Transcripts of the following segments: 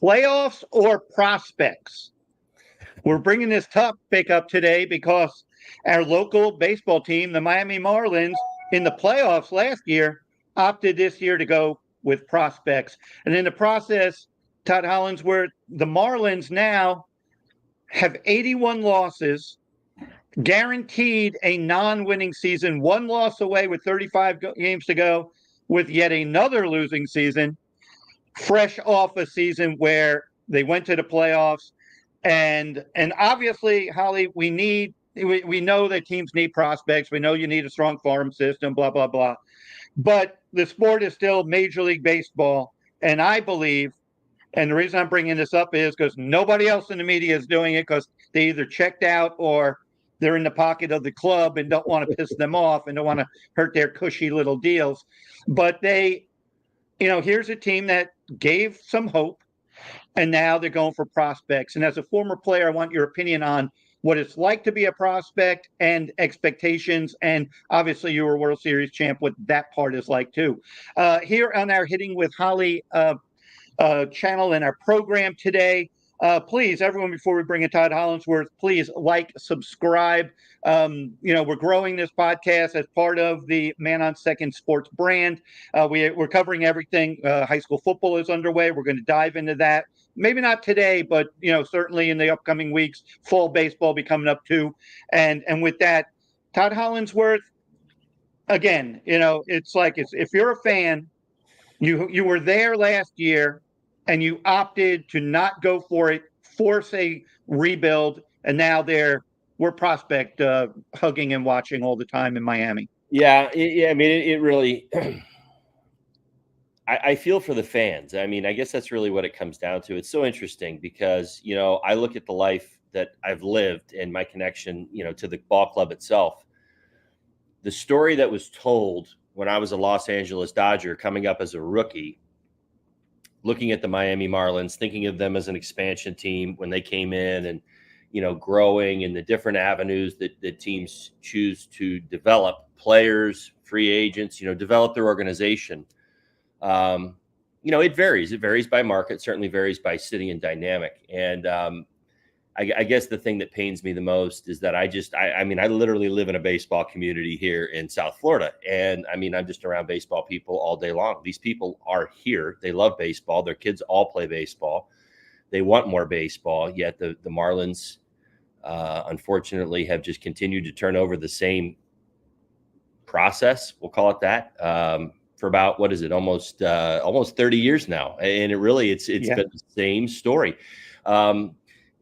playoffs or prospects? We're bringing this topic up today because our local baseball team, the Miami Marlins, in the playoffs last year, opted this year to go with prospects. And in the process, Todd Hollandsworth, the Marlins now have 81 losses, guaranteed a non-winning season, one loss away with 35 games to go, with yet another losing season, fresh off a season where they went to the playoffs. And obviously, Holly, we know that teams need prospects. We know you need a strong farm system, blah, blah, blah. But the sport is still Major League Baseball. And I believe, and the reason I'm bringing this up is because nobody else in the media is doing it because they either checked out or they're in the pocket of the club and don't want to piss them off and don't want to hurt their cushy little deals. But here's a team that gave some hope, and now they're going for prospects. And as a former player, I want your opinion on what it's like to be a prospect and expectations. And obviously, you were a World Series champ, what that part is like, too. Here on our Hitting with Holly channel and our program today, please, everyone, before we bring in Todd Hollandsworth, please like, subscribe. We're growing this podcast as part of the Man on Second Sports brand. We're covering everything. High school football is underway. We're going to dive into that. Maybe not today, but certainly in the upcoming weeks. Fall baseball be coming up too. And with that, Todd Hollandsworth, again, it's like if you're a fan, you were there last year, and you opted to not go for it, force a rebuild, and now we're prospect hugging and watching all the time in Miami. Yeah. It really. I feel for the fans. I mean, I guess that's really what it comes down to. It's so interesting because I look at the life that I've lived and my connection, to the ball club itself. The story that was told when I was a Los Angeles Dodger coming up as a rookie, looking at the Miami Marlins, thinking of them as an expansion team when they came in and, growing in the different avenues that teams choose to develop players, free agents, develop their organization. It varies. It varies by market, certainly varies by city and dynamic. And I guess the thing that pains me the most is that I literally live in a baseball community here in South Florida. And I'm just around baseball people all day long. These people are here. They love baseball. Their kids all play baseball. They want more baseball. Yet the Marlins, unfortunately, have just continued to turn over the same process. We'll call it that. For about, what is it? Almost 30 years now. And it's been the same story.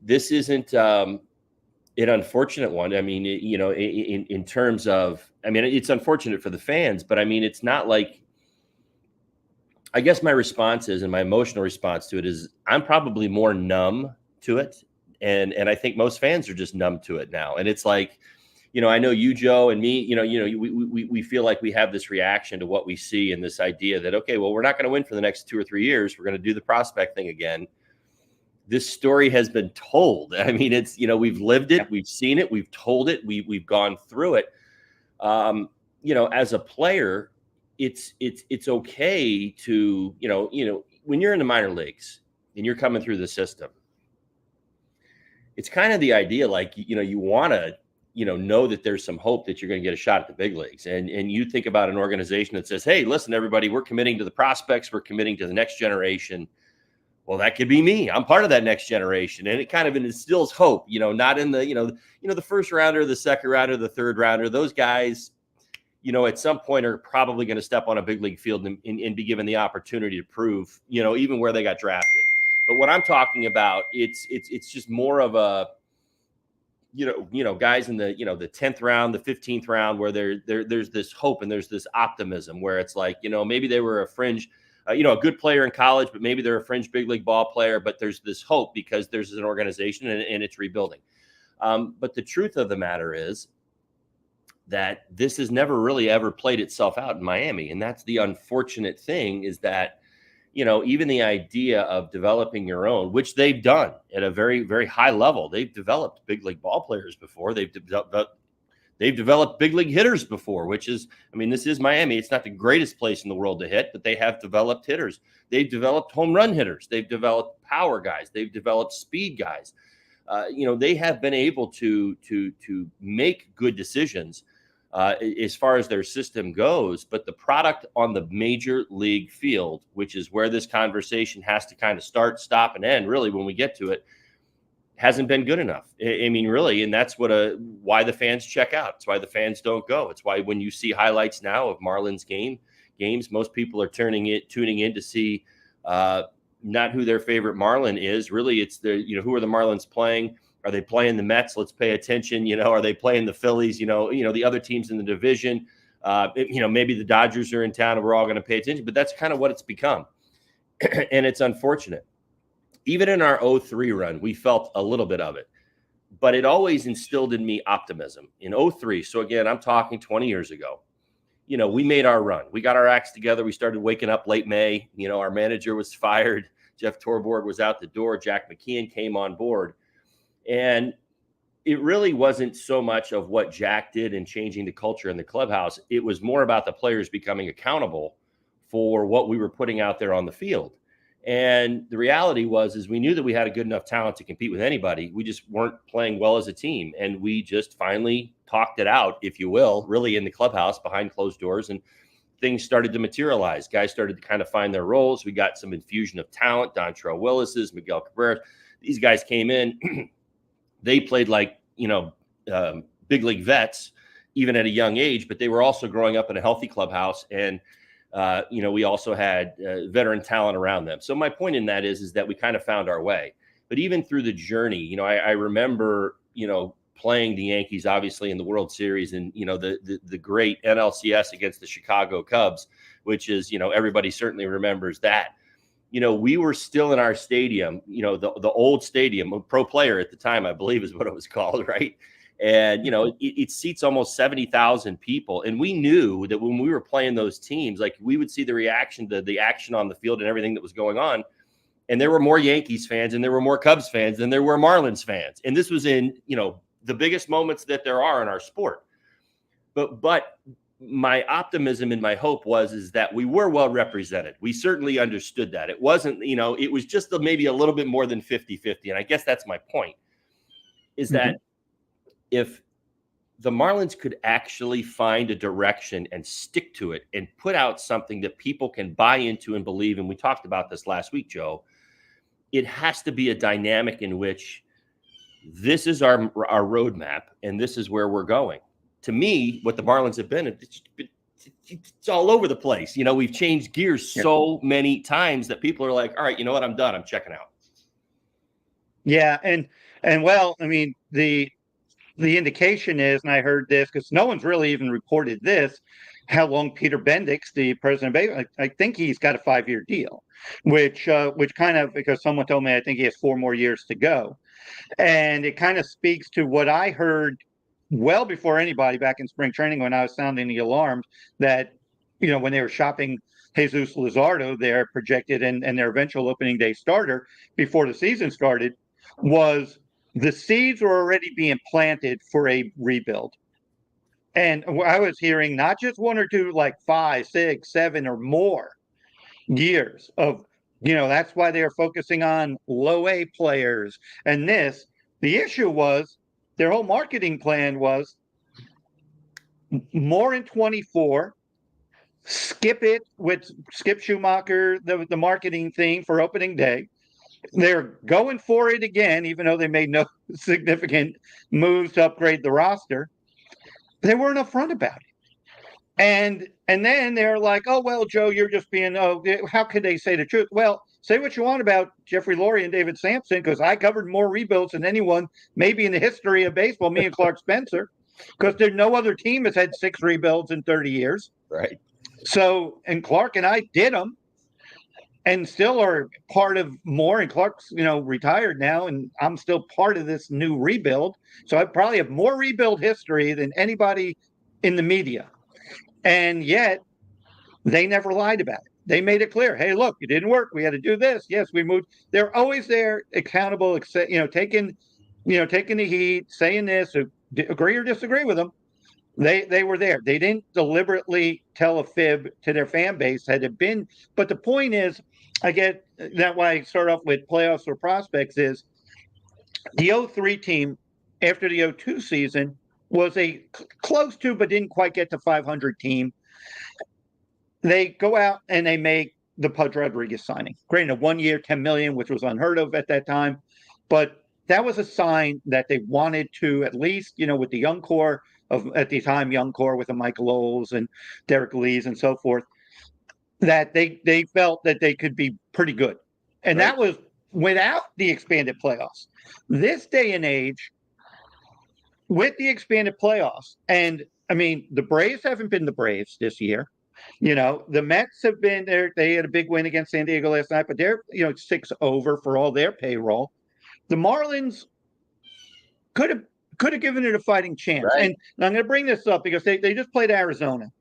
This isn't an unfortunate one. In terms of, it's unfortunate for the fans, but it's not like, I guess my response is, and my emotional response to it is, I'm probably more numb to it. And I think most fans are just numb to it now. And it's like, I know you, Joe, and me, we feel like we have this reaction to what we see and this idea that, okay, well, we're not going to win for the next 2 or 3 years. We're going to do the prospect thing again. This story has been told. It's, we've lived it, we've seen it, we've told it, we've gone through it. As a player, it's okay to, when you're in the minor leagues and you're coming through the system, it's kind of the idea, like, you want to, know that there's some hope that you're going to get a shot at the big leagues. And you think about an organization that says, hey, listen, everybody, we're committing to the prospects. We're committing to the next generation. Well, that could be me. I'm part of that next generation. And it kind of instills hope, not in the, the first rounder, the second rounder, the third rounder. Those guys, at some point are probably going to step on a big league field and be given the opportunity to prove, even where they got drafted. But what I'm talking about, it's just more of a, guys in the, the 10th round, the 15th round, where there's this hope and there's this optimism where it's like, maybe they were a fringe, a good player in college, but maybe they're a fringe big league ball player, but there's this hope because there's an organization and it's rebuilding. But the truth of the matter is that this has never really ever played itself out in Miami. And that's the unfortunate thing, is that, even the idea of developing your own, which they've done at a very, very high level. They've developed big league ball players before. They've They've developed big league hitters before, which is, I mean, this is Miami. It's not the greatest place in the world to hit, but they have developed hitters. They've developed home run hitters. They've developed power guys. They've developed speed guys. They have been able to make good decisions as far as their system goes. But the product on the major league field, which is where this conversation has to kind of start, stop, and end, really, when we get to it, hasn't been good enough. I mean, really, and that's why the fans check out. It's why the fans don't go. It's why when you see highlights now of Marlins games, most people are tuning in to see not who their favorite Marlin is. Really, it's who are the Marlins playing? Are they playing the Mets? Let's pay attention. Are they playing the Phillies? The other teams in the division. Maybe the Dodgers are in town and we're all going to pay attention. But that's kind of what it's become, and it's unfortunate. Even in our 03 run, we felt a little bit of it, but it always instilled in me optimism. In 03, so again, I'm talking 20 years ago, we made our run. We got our acts together. We started waking up late May. Our manager was fired. Jeff Torborg was out the door. Jack McKeon came on board. And it really wasn't so much of what Jack did in changing the culture in the clubhouse. It was more about the players becoming accountable for what we were putting out there on the field. And the reality is we knew that we had a good enough talent to compete with anybody. We just weren't playing well as a team. And we just finally talked it out, if you will, really in the clubhouse behind closed doors. And things started to materialize. Guys started to kind of find their roles. We got some infusion of talent, Dontrell Willis's, Miguel Cabrera. These guys came in. They played like, big league vets, even at a young age, but they were also growing up in a healthy clubhouse. And we also had veteran talent around them. So my point in that is that we kind of found our way. But even through the journey, I remember, playing the Yankees, obviously, in the World Series and, the great NLCS against the Chicago Cubs, which is, everybody certainly remembers that. We were still in our stadium, the old stadium, Pro Player at the time, I believe is what it was called, right? And, it seats almost 70,000 people. And we knew that when we were playing those teams, like we would see the reaction to the action on the field and everything that was going on. And there were more Yankees fans and there were more Cubs fans than there were Marlins fans. And this was in, the biggest moments that there are in our sport. But my optimism and my hope is that we were well represented. We certainly understood that. It wasn't, it was just maybe a little bit more than 50-50. And I guess that's my point, is that if the Marlins could actually find a direction and stick to it and put out something that people can buy into and believe, and we talked about this last week, Joe, it has to be a dynamic in which this is our roadmap and this is where we're going. To me, what the Marlins have been, it's all over the place. We've changed gears so many times that people are like, all right, you know what? I'm done. I'm checking out. Yeah. And well, I mean, the indication is, and I heard this because no one's really even reported this, how long Peter Bendix, the president of baseball, I think he's got a 5-year deal, which kind of, because someone told me I think he has 4 more years to go. And it kind of speaks to what I heard well before anybody back in spring training when I was sounding the alarms that, when they were shopping Jesus Luzardo, their projected and their eventual opening day starter before the season started, was the seeds were already being planted for a rebuild. And I was hearing not just 1 or 2, like 5, 6, 7 or more years of, that's why they are focusing on low A players. And the issue was their whole marketing plan was more in 24, skip Schumacher, the marketing thing for opening day. They're going for it again, even though they made no significant moves to upgrade the roster. They weren't upfront about it. And then they're like, oh, well, Joe, you're just being, how could they say the truth? Well, say what you want about Jeffrey Lurie and David Sampson, because I covered more rebuilds than anyone, maybe in the history of baseball, me and Clark Spencer, because there's no other team has had 6 rebuilds in 30 years. Right. So, and Clark and I did them. And still are part of more. And Clark's, retired now, and I'm still part of this new rebuild. So I probably have more rebuild history than anybody in the media. And yet, they never lied about it. They made it clear. Hey, look, it didn't work. We had to do this. Yes, we moved. They're always there, accountable. Taking the heat, saying this, agree or disagree with them. They were there. They didn't deliberately tell a fib to their fan base had it been. But the point is, I get that why I start off with playoffs or prospects is the 03 team after the 02 season was a close to but didn't quite get to 500 team. They go out and they make the Pudge Rodriguez signing. Granted, a 1 year, $10 million, which was unheard of at that time, but that was a sign that they wanted to at least, with the young core of at the time young core with the Michael Lowells and Derek Lees and so forth, that they felt that they could be pretty good, and Right. that was without the expanded playoffs. This day and age, with the expanded playoffs, and I mean the Braves haven't been the Braves this year. The Mets have been there. They had a big win against San Diego last night, but they're 6 over for all their payroll. The Marlins could have given it a fighting chance. Right. And I'm going to bring this up because they just played Arizona.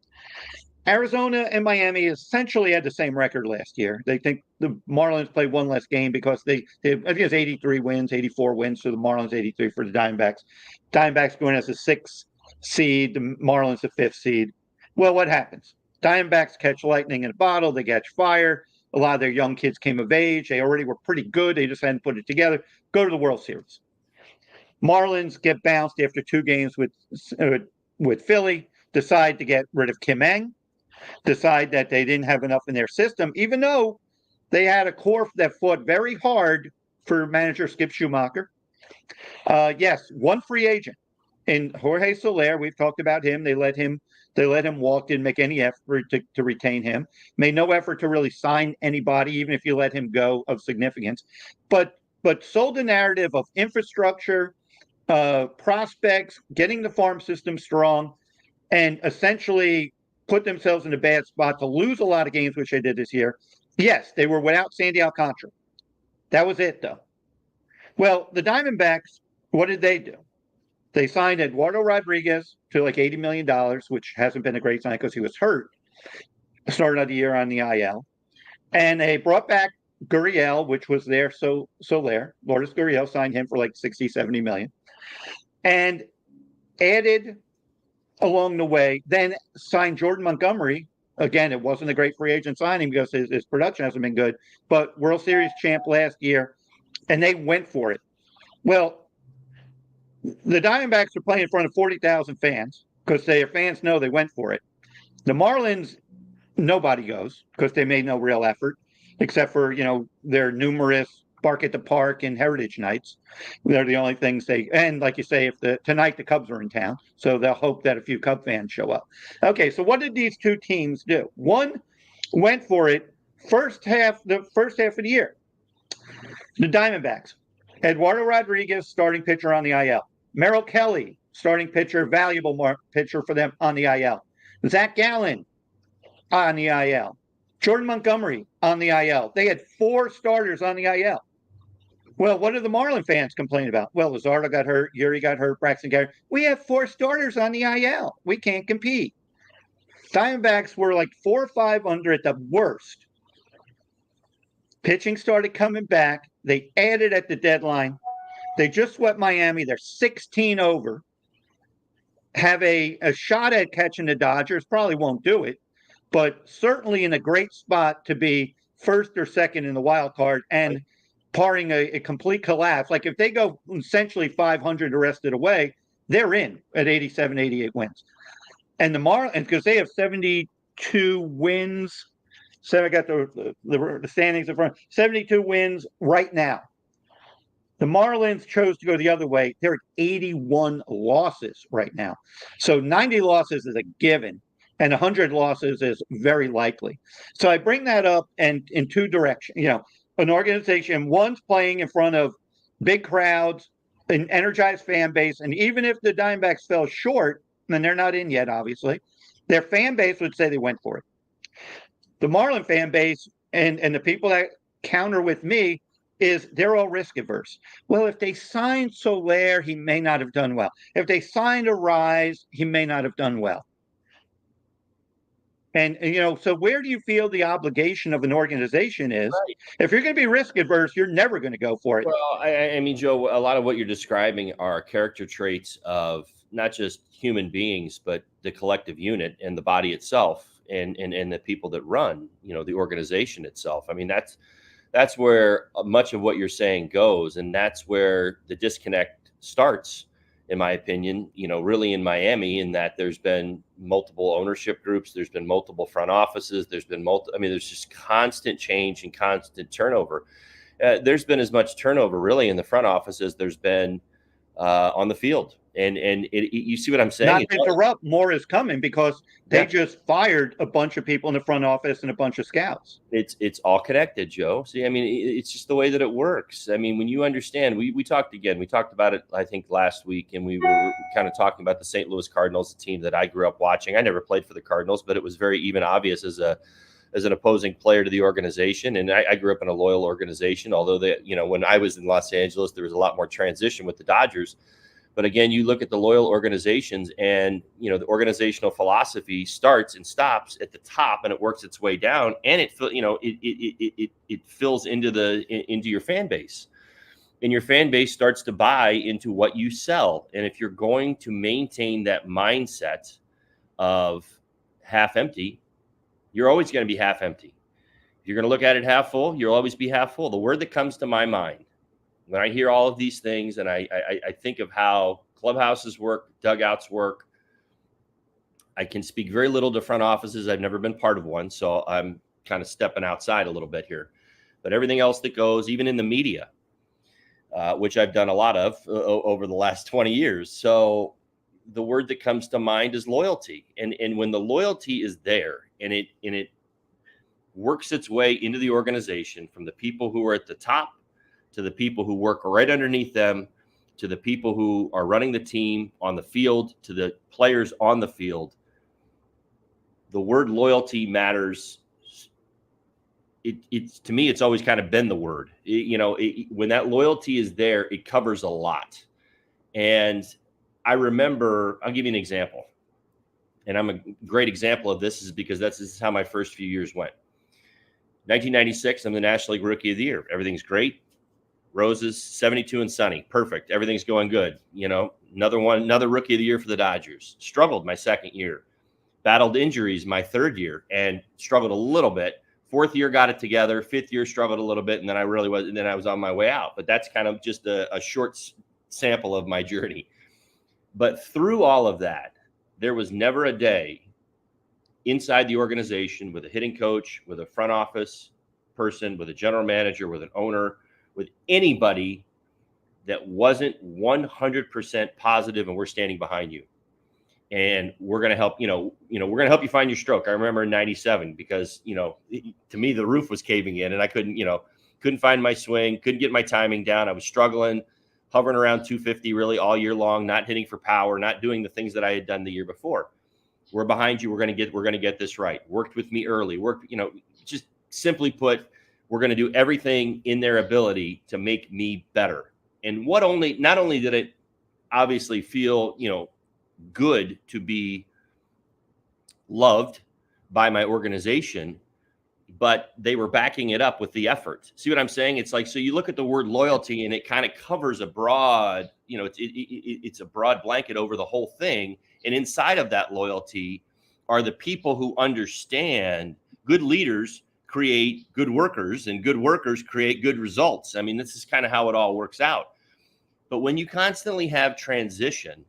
Arizona and Miami essentially had the same record last year. They think the Marlins played one less game because I think it's 83 wins, 84 wins for the Marlins, 83 for the Diamondbacks. Diamondbacks going as a 6th seed, the Marlins a 5th seed. Well, what happens? Diamondbacks catch lightning in a bottle. They catch fire. A lot of their young kids came of age. They already were pretty good. They just hadn't put it together. Go to the World Series. Marlins get bounced after 2 games with Philly. Decide to get rid of Kim Eng. Decide that they didn't have enough in their system, even though they had a core that fought very hard for manager Skip Schumacher. Yes, one free agent in Jorge Soler. We've talked about him. They let him walk, didn't make any effort to retain him. Made no effort to really sign anybody, even if you let him go of significance. But sold the narrative of infrastructure, prospects, getting the farm system strong, and essentially put themselves in a bad spot to lose a lot of games, which they did this year. Yes, they were without Sandy Alcantara. That was it, though. Well, the Diamondbacks, what did they do? They signed Eduardo Rodriguez to like $80 million, which hasn't been a great sign because he was hurt. Started of the year on the IL. And they brought back Gurriel, which was there Soler. Lourdes Gurriel signed him for like 60, 70 million. And added along the way, then signed Jordan Montgomery. Again, it wasn't a great free agent signing because his production hasn't been good, but World Series champ last year, and they went for it. Well, the Diamondbacks are playing in front of 40,000 fans because their fans know they went for it. The Marlins, nobody goes because they made no real effort, except for, their numerous Bark at the Park and Heritage Nights. They're the only things and like you say, tonight the Cubs are in town, so they'll hope that a few Cub fans show up. Okay, so what did these two teams do? One went for it the first half of the year. The Diamondbacks, Eduardo Rodriguez, starting pitcher on the IL. Merrill Kelly, starting pitcher, valuable pitcher for them on the IL. Zach Gallen on the IL. Jordan Montgomery on the IL. They had 4 starters on the IL. Well, what did the Marlin fans complain about? Well, Luzardo got hurt, Yuri got hurt, Braxton got hurt. We have 4 starters on the IL. We can't compete. Diamondbacks were like 4 or 5 under at the worst. Pitching started coming back. They added at the deadline. They just swept Miami. They're 16 over. Have a shot at catching the Dodgers. Probably won't do it, but certainly in a great spot to be first or second in the wild card and barring a complete collapse. Like if they go essentially 500 the rest of the way, they're in at 87, 88 wins. And the Marlins, because they have 72 wins. So I got the standings in front. 72 wins right now. The Marlins chose to go the other way. They're at 81 losses right now. So 90 losses is a given, and 100 losses is very likely. So I bring that up and in 2 directions. An organization, one's playing in front of big crowds, an energized fan base, and even if the Diamondbacks fell short, and they're not in yet, obviously, their fan base would say they went for it. The Marlin fan base and the people that counter with me is they're all risk averse. Well, if they signed Soler, he may not have done well. If they signed a Rise, he may not have done well. And so where do you feel the obligation of an organization is? Right. If you're going to be risk adverse, you're never going to go for it. Well, I mean, Joe, a lot of what you're describing are character traits of not just human beings, but the collective unit and the body itself, and the people that run, the organization itself. I mean, that's where much of what you're saying goes, and that's where the disconnect starts, in my opinion. Really in Miami, in that there's been multiple ownership groups, there's been multiple front offices, there's been there's just constant change and constant turnover. There's been as much turnover really in the front office as there's been on the field. And you see what I'm saying? Not to interrupt, more is coming because they just fired a bunch of people in the front office and a bunch of scouts. It's all connected, Joe. See, I mean, it's just the way that it works. I mean, when you understand, we talked about it, I think, last week, and we were kind of talking about the St. Louis Cardinals, a team that I grew up watching. I never played for the Cardinals, but it was very even obvious as an opposing player to the organization. And I grew up in a loyal organization, although when I was in Los Angeles, there was a lot more transition with the Dodgers. But again, you look at the loyal organizations, and the organizational philosophy starts and stops at the top, and it works its way down, and it fills into your fan base, and your fan base starts to buy into what you sell. And if you're going to maintain that mindset of half empty, you're always going to be half empty. If you're going to look at it half full, you'll always be half full. The word that comes to my mind when I hear all of these things, and I think of how clubhouses work, dugouts work, I can speak very little to front offices. I've never been part of one, so I'm kind of stepping outside a little bit here. But everything else that goes, even in the media, which I've done a lot of over the last 20 years. So the word that comes to mind is loyalty. And when the loyalty is there, and it works its way into the organization, from the people who are at the top to the people who work right underneath them, to the people who are running the team on the field, to the players on the field, the word loyalty matters. It's to me, it's always kind of been the word. When that loyalty is there, it covers a lot. And I remember, I'll give you an example. And I'm a great example of this is because this is how my first few years went. 1996, I'm the National League Rookie of the Year. Everything's great. Roses, 72 and sunny. Perfect. Everything's going good. Another Rookie of the Year for the Dodgers. Struggled my second year. Battled injuries my third year and struggled a little bit. Fourth year, got it together. Fifth year, struggled a little bit. And then I was on my way out. But that's kind of just a short sample of my journey. But through all of that, there was never a day inside the organization with a hitting coach, with a front office person, with a general manager, with an owner, with anybody that wasn't 100% positive, and we're standing behind you. And we're going to help, we're going to help you find your stroke. I remember in 97, because, to me, the roof was caving in, and I couldn't find my swing, couldn't get my timing down. I was struggling, hovering around 250 really all year long, not hitting for power, not doing the things that I had done the year before. We're behind you. We're going to get this right. Worked with me early. Just simply put, we're going to do everything in their ability to make me better. And not only did it obviously feel, good to be loved by my organization, but they were backing it up with the effort. See what I'm saying? It's like, so you look at the word loyalty, and it kind of covers a broad, it's a broad blanket over the whole thing. And inside of that loyalty are the people who understand good leaders create good workers, and good workers create good results. I mean, this is kind of how it all works out. But when you constantly have transition,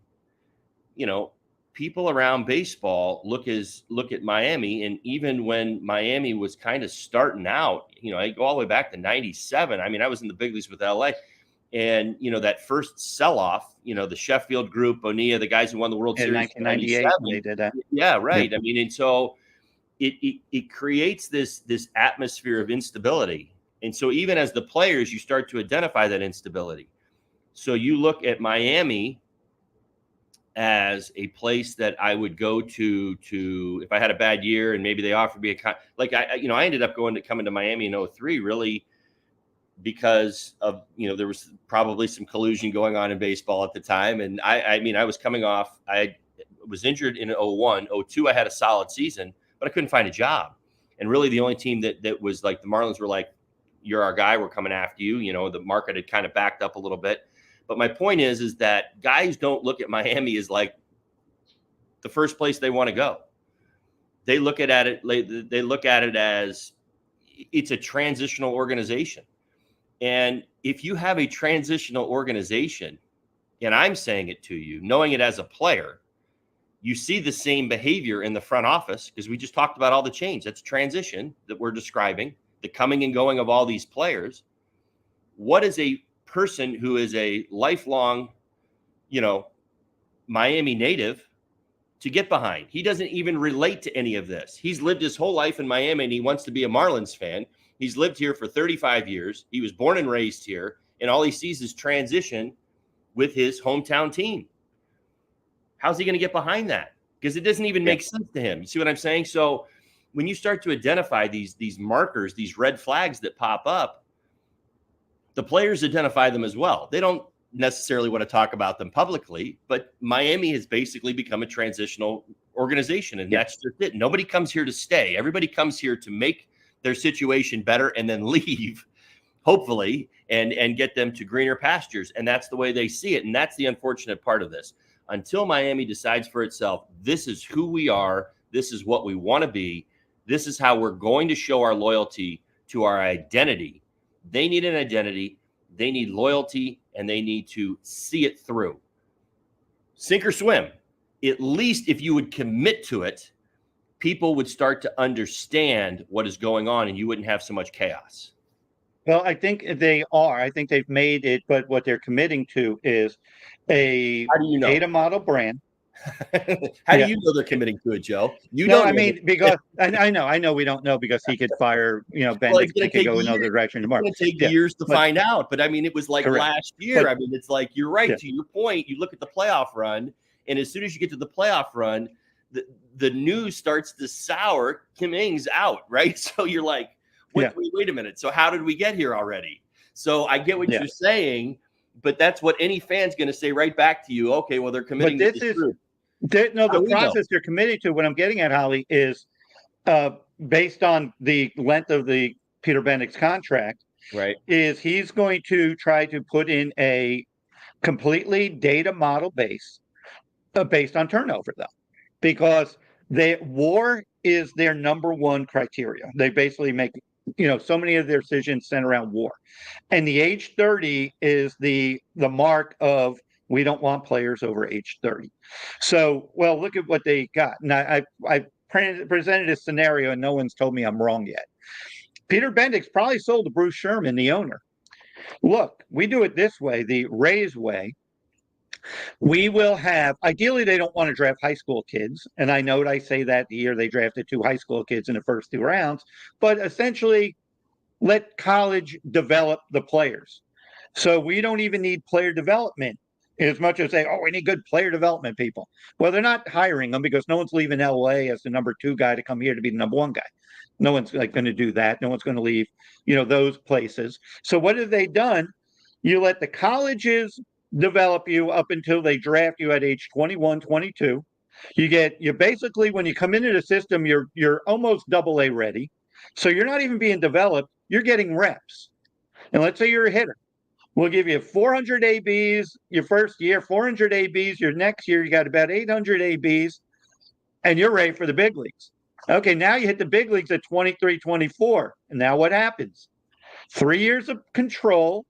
people around baseball look at Miami, and even when Miami was kind of starting out, I go all the way back to 97. I mean, I was in the big leagues with LA, and that first sell-off, the Sheffield group, Bonilla, the guys who won the World Series in 1998, they did that. Yeah, right. Yep. I mean, and so it creates this atmosphere of instability. And so even as the players, you start to identify that instability. So you look at Miami as a place that I would go to if I had a bad year, and maybe they offered me I ended up coming to Miami in 2003 really because of, there was probably some collusion going on in baseball at the time. And I was coming off, I was injured in 2001, 2002. I had a solid season, but I couldn't find a job. And really the only team that was like, the Marlins were like, you're our guy, we're coming after you. The market had kind of backed up a little bit. But my point is that guys don't look at Miami as like the first place they want to go. They look at it. They look at it as it's a transitional organization. And if you have a transitional organization, and I'm saying it to you, knowing it as a player, you see the same behavior in the front office, because we just talked about all the change. That's transition that we're describing, the coming and going of all these players. What is a person who is a lifelong, Miami native to get behind? He doesn't even relate to any of this. He's lived his whole life in Miami and he wants to be a Marlins fan. He's lived here for 35 years. He was born and raised here, and all he sees is transition with his hometown team. How's he going to get behind that? Because it doesn't even make sense to him. You see what I'm saying? So when you start to identify these markers, these red flags that pop up, the players identify them as well. They don't necessarily want to talk about them publicly, but Miami has basically become a transitional organization, and that's just it. Nobody comes here to stay. Everybody comes here to make their situation better and then leave, hopefully, and get them to greener pastures. And that's the way they see it. And that's the unfortunate part of this. Until Miami decides for itself, this is who we are, this is what we want to be, this is how we're going to show our loyalty to our identity. They need an identity, they need loyalty, and they need to see it through. Sink or swim. At least if you would commit to it, people would start to understand what is going on and you wouldn't have so much chaos. Well, I think they are. I think they've made it, but what they're committing to is a data model brand. How do you know they're committing to it, Joe? Because I know we don't know, because he could fire, Bendix and could go another direction tomorrow. It's going to take years to find out. But I mean, it was like last year. I mean, it's like, you're right. To your point, you look at the playoff run, and as soon as you get to the playoff run, the news starts to sour. Kim Ng's out, right? So you're like, wait a minute. So how did we get here already? So I get what you're saying, but that's what any fan's going to say right back to you. Okay, well, they're committing to this truth. The process they're committing to, what I'm getting at, Holly, is based on the length of the Peter Bendix contract, right? Is he's going to try to put in a completely data model base based on turnover, though, because WAR is their number one criteria. They basically make so many of their decisions center around WAR, and the age 30 is the mark of, we don't want players over age 30. So, well, look at what they got. And I presented a scenario, and no one's told me I'm wrong yet. Peter Bendix probably sold to Bruce Sherman, the owner. Look, we do it this way, the Rays way. We will have, ideally, they don't want to draft high school kids. And I know I say that the year they drafted 2 high school kids in the first 2 rounds, but essentially let college develop the players. So we don't even need player development as much as say, we need good player development people. Well, they're not hiring them because no one's leaving LA as the number 2 guy to come here to be the number 1 guy. No one's going to do that. No one's going to leave, those places. So what have they done? You let the colleges develop you up until they draft you at age 21, 22. You basically, when you come into the system, you're almost AA ready. So you're not even being developed. You're getting reps. And let's say you're a hitter. We'll give you 400 ABs your first year, 400 ABs your next year. You got about 800 ABs, and you're ready for the big leagues. Okay, now you hit the big leagues at 23, 24. And now what happens? 3 years of control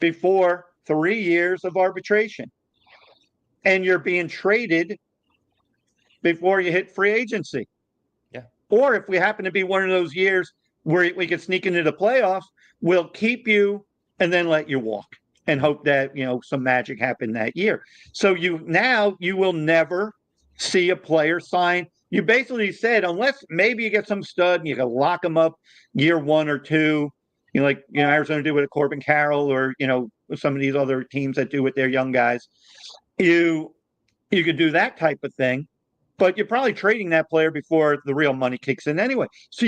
before 3 years of arbitration. And you're being traded before you hit free agency. Yeah. Or if we happen to be one of those years where we can sneak into the playoffs, we'll keep you and then let you walk and hope that, some magic happened that year. So you will never see a player sign. You basically said, unless maybe you get some stud and you can lock them up year 1 or 2, Arizona do with a Corbin Carroll, or, some of these other teams that do with their young guys. You could do that type of thing, but you're probably trading that player before the real money kicks in anyway. So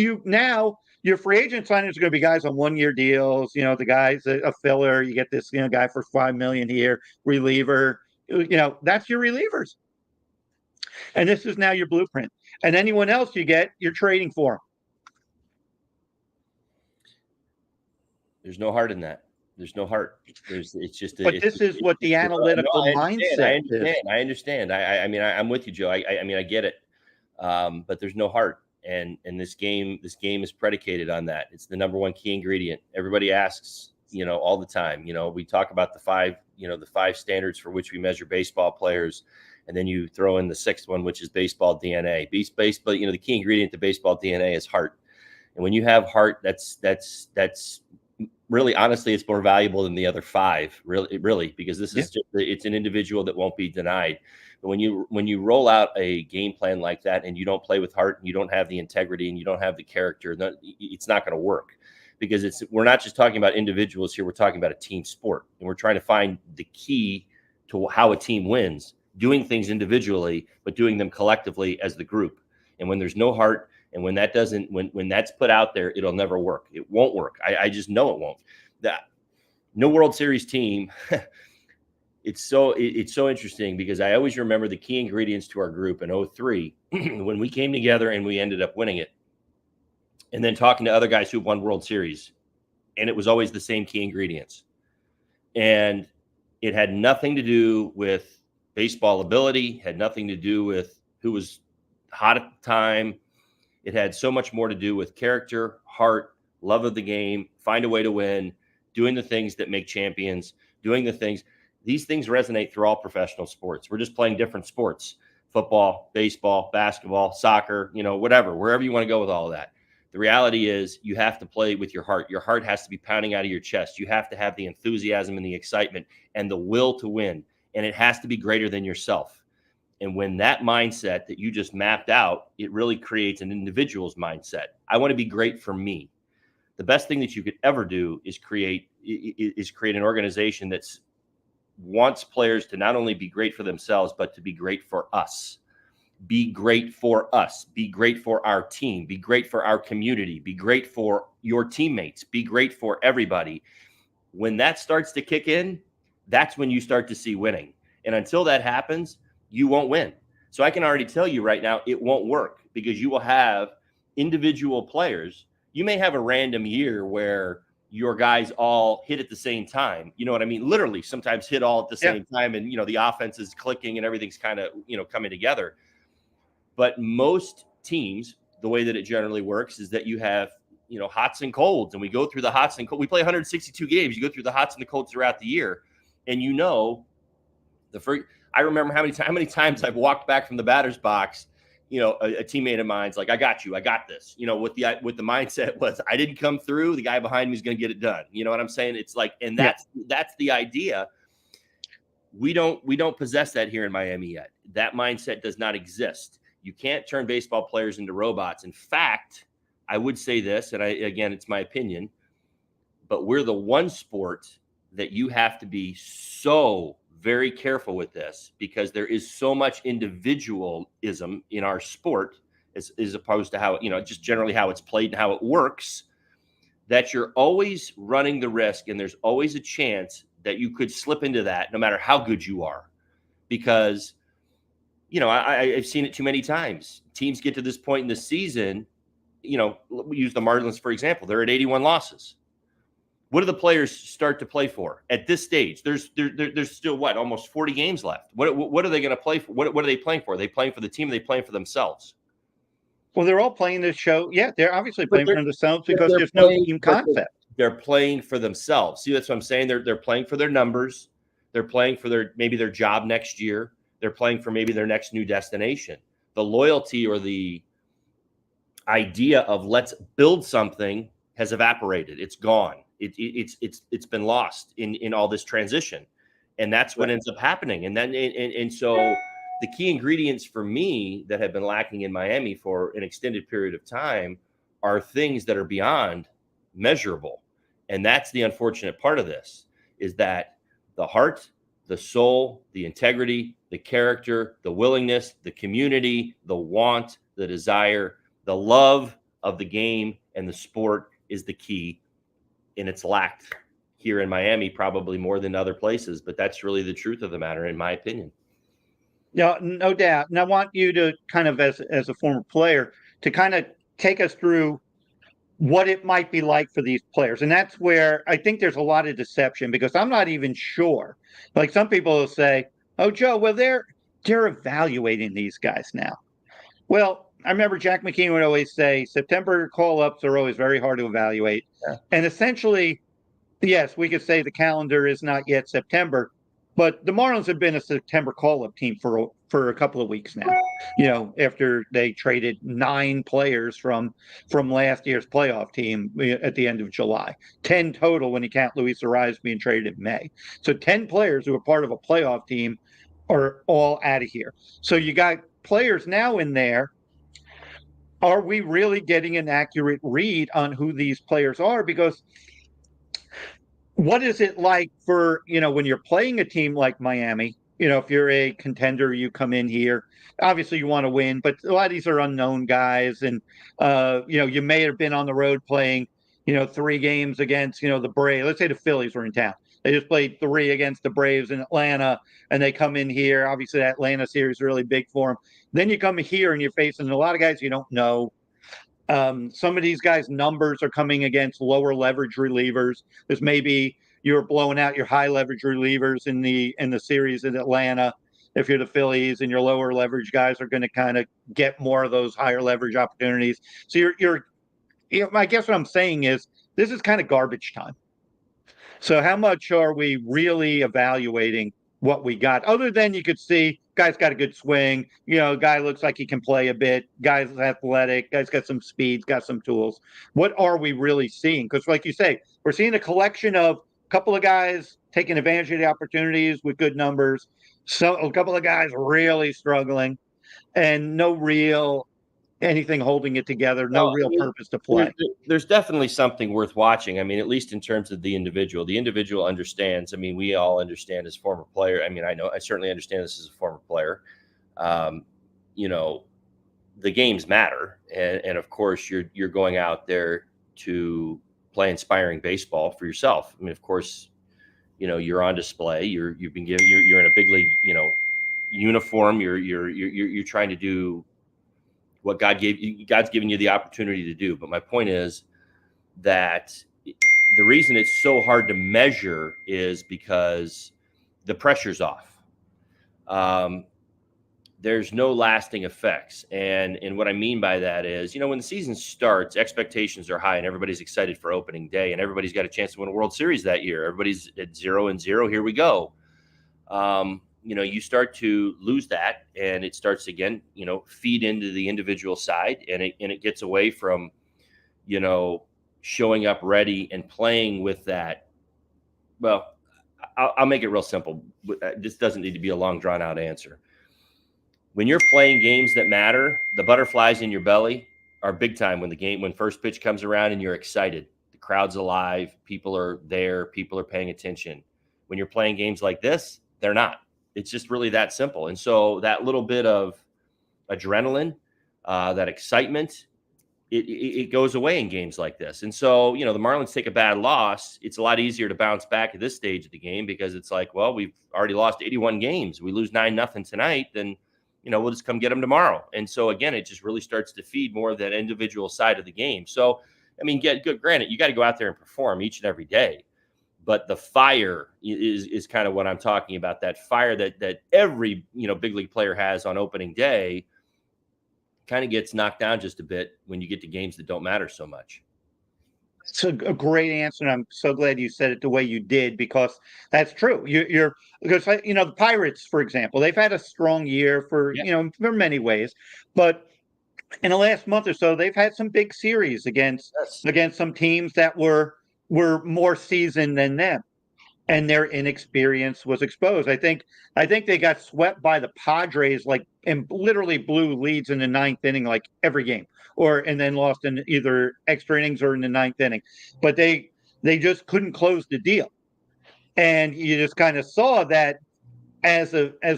your free agent signings are going to be guys on 1-year deals. The guy's a filler. You get this, guy for $5 million here, reliever. That's your relievers. And this is now your blueprint. And anyone else you get, you're trading for. There's no heart in that. There's no heart. It's just. But this is what the analytical mindset is. I understand. I mean, I'm with you, Joe. I mean, I get it. But there's no heart, and this game is predicated on that. It's the number one key ingredient. Everybody asks, all the time. We talk about the five standards for which we measure baseball players, and then you throw in the sixth one, which is baseball DNA. Baseball, the key ingredient to baseball DNA is heart. And when you have heart, that's really, honestly, it's more valuable than the other five, really, because this is it's an individual that won't be denied. But when you roll out a game plan like that and you don't play with heart and you don't have the integrity and you don't have the character, it's not going to work, because we're not just talking about individuals here. We're talking about a team sport, and we're trying to find the key to how a team wins, doing things individually, but doing them collectively as the group. And when there's no heart, and when that doesn't, when that's put out there, it'll never work. It won't work. I just know it won't. That no World Series team. It's so interesting, because I always remember the key ingredients to our group in 2003 when we came together and we ended up winning it. And then talking to other guys who won World Series, and it was always the same key ingredients. And it had nothing to do with baseball ability, had nothing to do with who was hot at the time. It had so much more to do with character, heart, love of the game, find a way to win, doing the things that make champions, doing the things. These things resonate through all professional sports. We're just playing different sports: football, baseball, basketball, soccer, whatever, wherever you want to go with all of that. The reality is you have to play with your heart. Your heart has to be pounding out of your chest. You have to have the enthusiasm and the excitement and the will to win. And it has to be greater than yourself. And when that mindset that you just mapped out, it really creates an individual's mindset. I want to be great for me. The best thing that you could ever do is create an organization that wants players to not only be great for themselves, but to be great for us. Be great for us. Be great for our team. Be great for our community. Be great for your teammates. Be great for everybody. When that starts to kick in, that's when you start to see winning. And until that happens, you won't win. So I can already tell you right now, it won't work, because you will have individual players. You may have a random year where your guys all hit at the same time. You know what I mean? Literally, sometimes hit all at the same time, and the offense is clicking and everything's kind of coming together. But most teams, the way that it generally works is that you have hots and colds, and we go through the hots and colds. We play 162 games. You go through the hots and the colds throughout the year, and I remember how many times I've walked back from the batter's box. A teammate of mine's like, "I got you, I got this." With the mindset was, I didn't come through. The guy behind me is going to get it done. You know what I'm saying? It's like, and that's the idea. We don't possess that here in Miami yet. That mindset does not exist. You can't turn baseball players into robots. In fact, I would say this, and again, it's my opinion, but we're the one sport that you have to be so very careful with this, because there is so much individualism in our sport as opposed to how, just generally how it's played and how it works, that you're always running the risk, and there's always a chance that you could slip into that no matter how good you are. Because, I've seen it too many times. Teams get to this point in the season, we use the Marlins, for example. They're at 81 losses. What do the players start to play for at this stage? There's still almost 40 games left. What are they going to play for? What are they playing for? Are they playing for the team? Are they playing for themselves? Well, they're all playing this show. Yeah, they're obviously playing for themselves, because there's no team concept. They're playing for themselves. See, that's what I'm saying. They're playing for their numbers. They're playing for maybe their job next year. They're playing for maybe their next new destination. The loyalty or the idea of let's build something has evaporated. It's gone. It's been lost in all this transition, and that's what ends up happening. And then and so the key ingredients for me that have been lacking in Miami for an extended period of time are things that are beyond measurable. And that's the unfortunate part of this, is that the heart, the soul, the integrity, the character, the willingness, the community, the want, the desire, the love of the game and the sport is the key. And it's lacked here in Miami probably more than other places, but that's really the truth of the matter, in my opinion. Yeah, no doubt. And I want you to kind of, as a former player, to kind of take us through what it might be like for these players. And that's where I think there's a lot of deception, because I'm not even sure. Like, some people will say, "Oh, Joe, well, they're evaluating these guys now." Well, I remember Jack McKeon would always say September call-ups are always very hard to evaluate. Yeah. And essentially, yes, we could say the calendar is not yet September, but the Marlins have been a September call-up team for a couple of weeks now. After they traded 9 players from last year's playoff team at the end of July, 10 total when you count Luis Arraez being traded in May. So 10 players who are part of a playoff team are all out of here. So you got players now in there. Are we really getting an accurate read on who these players are? Because what is it like for, when you're playing a team like Miami, if you're a contender, you come in here, obviously you want to win, but a lot of these are unknown guys. And, you may have been on the road playing, 3 games against, the Braves. Let's say the Phillies were in town. They just played 3 against the Braves in Atlanta, and they come in here. Obviously, that Atlanta series is really big for them. Then you come here and you're facing a lot of guys you don't know. Some of these guys' numbers are coming against lower leverage relievers. There's maybe you're blowing out your high leverage relievers in the series in Atlanta. If you're the Phillies, and your lower leverage guys are going to kind of get more of those higher leverage opportunities. So I guess what I'm saying is this is kind of garbage time. So how much are we really evaluating what we got? Other than you could see, guy's got a good swing. Guy looks like he can play a bit. Guy's athletic. Guy's got some speed, got some tools. What are we really seeing? Because like you say, we're seeing a collection of a couple of guys taking advantage of the opportunities with good numbers. So a couple of guys really struggling, and no real anything holding it together, no real purpose to play. There's definitely something worth watching. I mean, at least in terms of the individual. The individual understands. I mean, we all understand as former player. I mean, I certainly understand this as a former player. The games matter, and of course, you're going out there to play inspiring baseball for yourself. I mean, of course, you're on display. You've been given. You're in a big league, uniform. You're trying to do what God's given you the opportunity to do. But my point is that the reason it's so hard to measure is because the pressure's off. There's no lasting effects. And what I mean by that is, when the season starts, expectations are high and everybody's excited for opening day and everybody's got a chance to win a World Series that year. Everybody's at 0-0. Here we go. You start to lose that, and it starts again, feed into the individual side, and it gets away from, showing up ready and playing with that. Well, I'll make it real simple. This doesn't need to be a long drawn out answer. When you're playing games that matter, the butterflies in your belly are big time when first pitch comes around and you're excited. The crowd's alive. People are there. People are paying attention. When you're playing games like this, they're not. It's just really that simple. And so that little bit of adrenaline, that excitement, it goes away in games like this. And so, the Marlins take a bad loss. It's a lot easier to bounce back at this stage of the game because it's like, well, we've already lost 81 games. We lose 9-0 tonight, then, we'll just come get them tomorrow. And so, again, it just really starts to feed more of that individual side of the game. So, I mean, granted, you got to go out there and perform each and every day. But the fire is kind of what I'm talking about. That fire that every big league player has on opening day kind of gets knocked down just a bit when you get to games that don't matter so much. It's a great answer, and I'm so glad you said it the way you did, because that's true. Because the Pirates, for example, they've had a strong year for many ways, but in the last month or so, they've had some big series against some teams that were more seasoned than them, and their inexperience was exposed. I think they got swept by the Padres, and literally blew leads in the 9th inning, like every game, and then lost in either extra innings or in the 9th inning. But they just couldn't close the deal, and you just kind of saw that as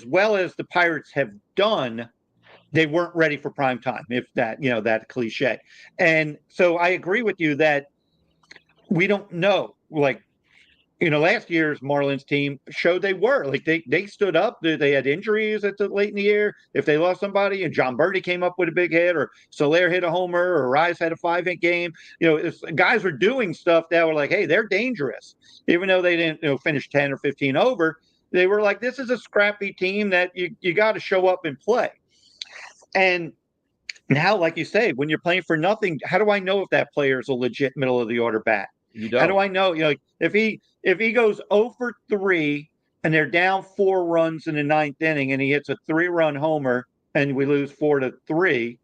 well as the Pirates have done, they weren't ready for prime time, if that cliche. And so I agree with you that we don't know, last year's Marlins team showed they were like they stood up. They had injuries at the late in the year. If they lost somebody, and John Birdie came up with a big hit, or Soler hit a homer, or Rise had a 5-hit game, guys were doing stuff that were like, hey, they're dangerous, even though they didn't finish 10 or 15 over. They were like, this is a scrappy team that you got to show up and play. And now, like you say, when you're playing for nothing, how do I know if that player is a legit middle of the order bat? You How do don't. I know? If he goes 0 for 3 and they're down 4 runs in the ninth inning and he hits a 3-run homer and we lose 4-3.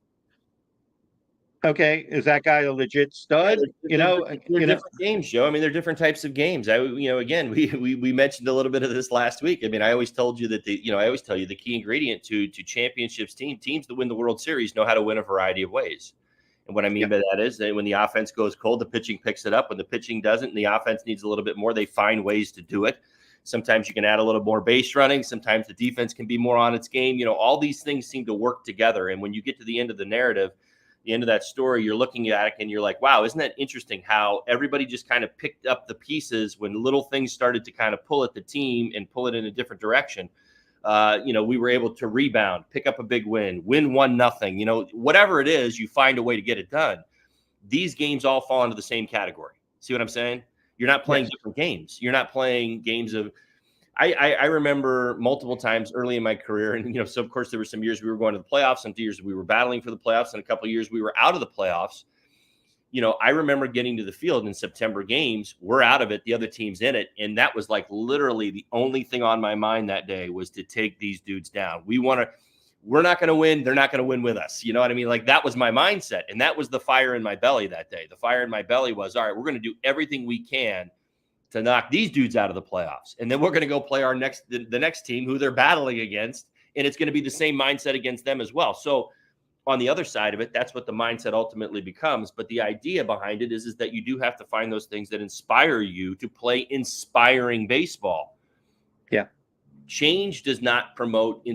Okay, is that guy a legit stud? They're different games, Joe. I mean, they're different types of games. Again, we mentioned a little bit of this last week. I mean, I always told you that I always tell you the key ingredient to championships teams that win the World Series know how to win a variety of ways. And what I mean by that is that when the offense goes cold, the pitching picks it up. When the pitching doesn't, and the offense needs a little bit more, they find ways to do it. Sometimes you can add a little more base running. Sometimes the defense can be more on its game. All these things seem to work together. And when you get to the end of the narrative, the end of that story, you're looking at it and you're like, wow, isn't that interesting how everybody just kind of picked up the pieces when little things started to kind of pull at the team and pull it in a different direction. We were able to rebound, pick up a big win 1-0, whatever it is, you find a way to get it done. These games all fall into the same category. See what I'm saying? You're not playing different games. You're not playing games of, I remember multiple times early in my career, and so of course there were some years we were going to the playoffs, some years we were battling for the playoffs, and a couple of years we were out of the playoffs. I remember getting to the field in September games. We're out of it, the other team's in it, and that was like literally the only thing on my mind that day was to take these dudes down. We're not going to win. They're not going to win with us. You know what I mean? Like that was my mindset, and that was the fire in my belly that day. The fire in my belly was, all right, we're going to do everything we can to knock these dudes out of the playoffs. And then we're going to go play the next team who they're battling against. And it's going to be the same mindset against them as well. So on the other side of it, that's what the mindset ultimately becomes. But the idea behind it is that you do have to find those things that inspire you to play inspiring baseball. Yeah. Change does not promote.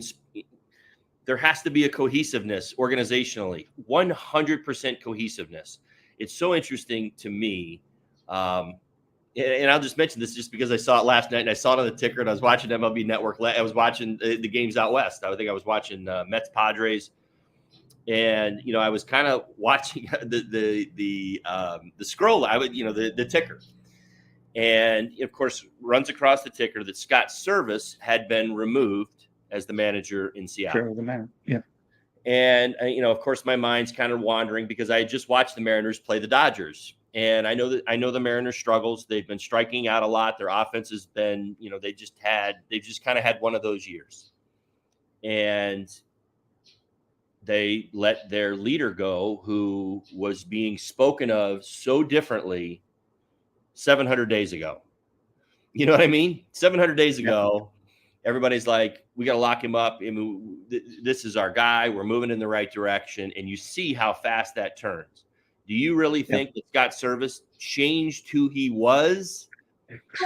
There has to be a cohesiveness organizationally, 100% cohesiveness. It's so interesting to me. And I'll just mention this just because I saw it last night and I saw it on the ticker and I was watching MLB Network. I was watching the games out west. I think I was watching Mets Padres, and I was kind of watching the scroll. The ticker, and of course runs across the ticker that Scott Service had been removed as the manager in Seattle. Sure, the man. Yeah. And of course my mind's kind of wandering because I had just watched the Mariners play the Dodgers. And I know the Mariners struggles. They've been striking out a lot. Their offense has been, they've just kind of had one of those years. And they let their leader go, who was being spoken of so differently 700 days ago. You know what I mean? 700 days ago, everybody's like, we got to lock him up. I mean, this is our guy. We're moving in the right direction. And you see how fast that turns. Do you really think that Scott Service changed who he was